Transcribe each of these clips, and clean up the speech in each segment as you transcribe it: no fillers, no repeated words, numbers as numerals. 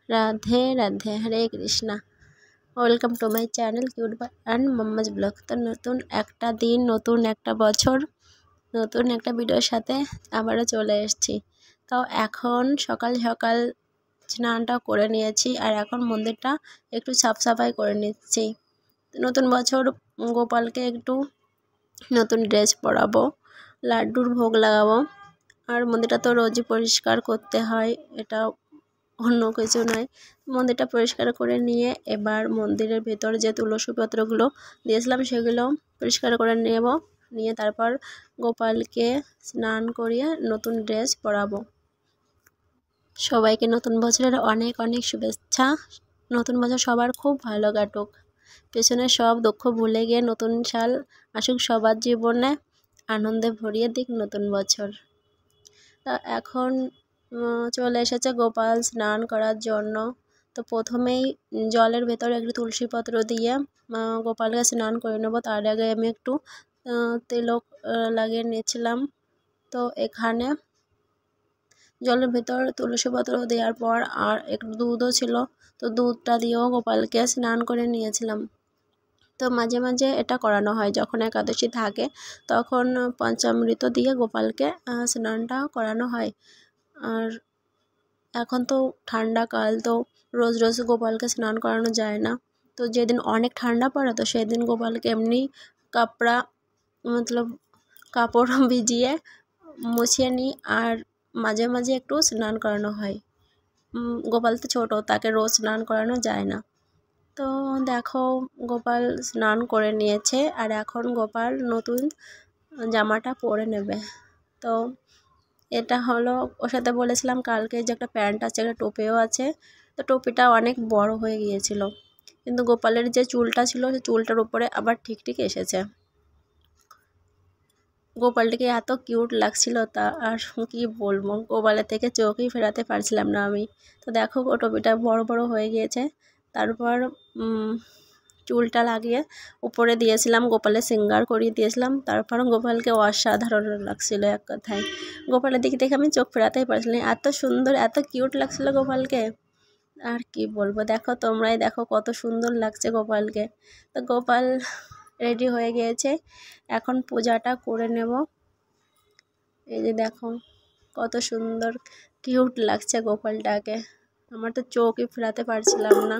Radhe Radhe, Hare Krishna. Welcome to my channel cute and mamma's blog. তো নতুন একটা দিন, নতুন একটা বছর, নতুন একটা ভিডিওর সাথে আবারও চলে এসেছি। তো এখন সকাল সকাল স্নানটা করে নিয়েছি, আর এখন মন্দিরটা একটু সাফ সাফাই করে নিচ্ছি। নতুন বছর গোপালকে একটু নতুন ড্রেস পরাবো, লাড্ডুর ভোগ লাগাবো, আর মন্দিরটা তো রোজই পরিষ্কার করতে হয়, এটা অন্য কিছু নয়। মন্দিরটা পরিষ্কার করে নিয়ে এবার মন্দিরের ভেতর যে তুলসী পত্রগুলো দিয়েছিলাম সেগুলো পরিষ্কার করে নিয়ে তারপর গোপালকে স্নান করিয়ে নতুন ড্রেস পরাবো। সবাইকে নতুন বছরের অনেক অনেক শুভেচ্ছা। নতুন বছর সবার খুব ভালো কাটুক, পেছনের সব দুঃখ ভুলে গিয়ে নতুন সাল আসুক সবার জীবনে, আনন্দে ভরিয়ে দিক নতুন বছর। তা এখন চলে এসেছে গোপাল স্নান করার জন্য। তো প্রথমেই জলের ভেতরে একটু তুলসী পত্র দিয়ে গোপালকে স্নান করে নেবো। তার আগে আমি একটু তিলক লাগিয়ে নিয়েছিলাম। তো এখানে জলের ভেতর তুলসী পত্র দেওয়ার পর আর একটু দুধও ছিল, তো দুধটা দিয়েও গোপালকে স্নান করে নিয়েছিলাম। তো মাঝে মাঝে এটা করানো হয়, যখন একাদশী থাকে তখন পঞ্চামৃত দিয়ে গোপালকে স্নানটা করানো হয়। আর এখন তো ঠান্ডা কাল, তো রোজ রোজ গোপালকে স্নান করানো যায় না। তো যেদিন অনেক ঠান্ডা পড়ে তো সেদিন গোপালকে এমনি কাপড় ভিজিয়ে মুছিয়ে নিই, আর মাঝে মাঝে একটু স্নান করানো হয়। গোপাল তো ছোটো, তাকে রোজ স্নান করানো যায় না। তো দেখো গোপাল স্নান করে নিয়েছে, আর এখন গোপাল নতুন জামাটা পরে নেবে। তো এটা হলো, ওর সাথে বলেছিলাম কালকে যে একটা প্যান্ট আছে, একটা টোপিও আছে। তো টোপিটা অনেক বড় হয়ে গিয়েছিল, কিন্তু গোপালের যে চুলটা ছিল সেই চুলটার উপরে আবার ঠিক ঠিক এসেছে। গোপালটাকে এত কিউট লাগছিল, তা আর কি বলবো, গোপালের থেকে চোখই ফেরাতে পারছিলাম না আমি। তো দেখো ও টোপিটা বড় বড় হয়ে গিয়েছে। তারপর চুলটা লাগিয়ে উপরে দিয়েছিলাম, গোপালের সিঙ্গার করিয়ে দিয়েছিলাম। তারপর গোপালকে অসাধারণ লাগছিল, এক কথায় গোপালের দিকে দেখে আমি চোখ ফেরাতেই পারছিলাম, এত সুন্দর এত কিউট লাগছিল গোপালকে। আর কি বলবো, দেখো তোমরাই দেখো কত সুন্দর লাগছে গোপালকে। তো গোপাল রেডি হয়ে গিয়েছে, এখন পূজাটা করে নেব। এই যে দেখো কত সুন্দর কিউট লাগছে গোপালটাকে, আমার তো চোখই ফেরাতে পারছিলাম না।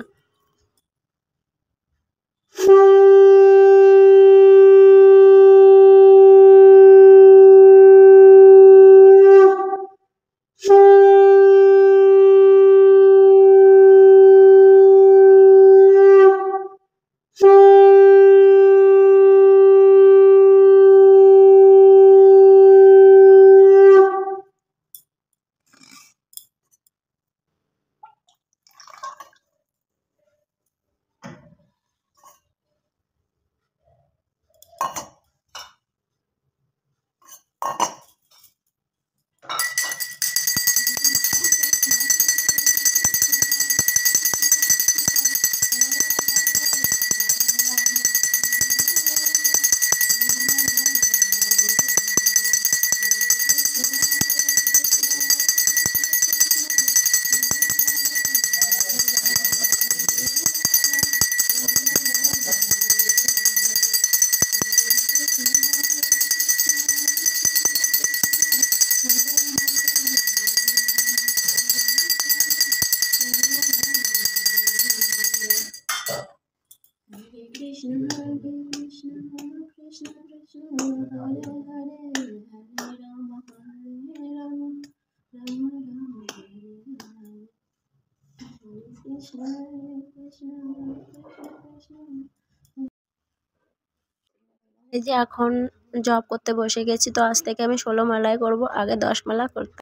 এই যে এখন জব করতে বসে গেছি, তো আজ থেকে আমি 16 মালাই করব, আগে 10 মালা করতাম।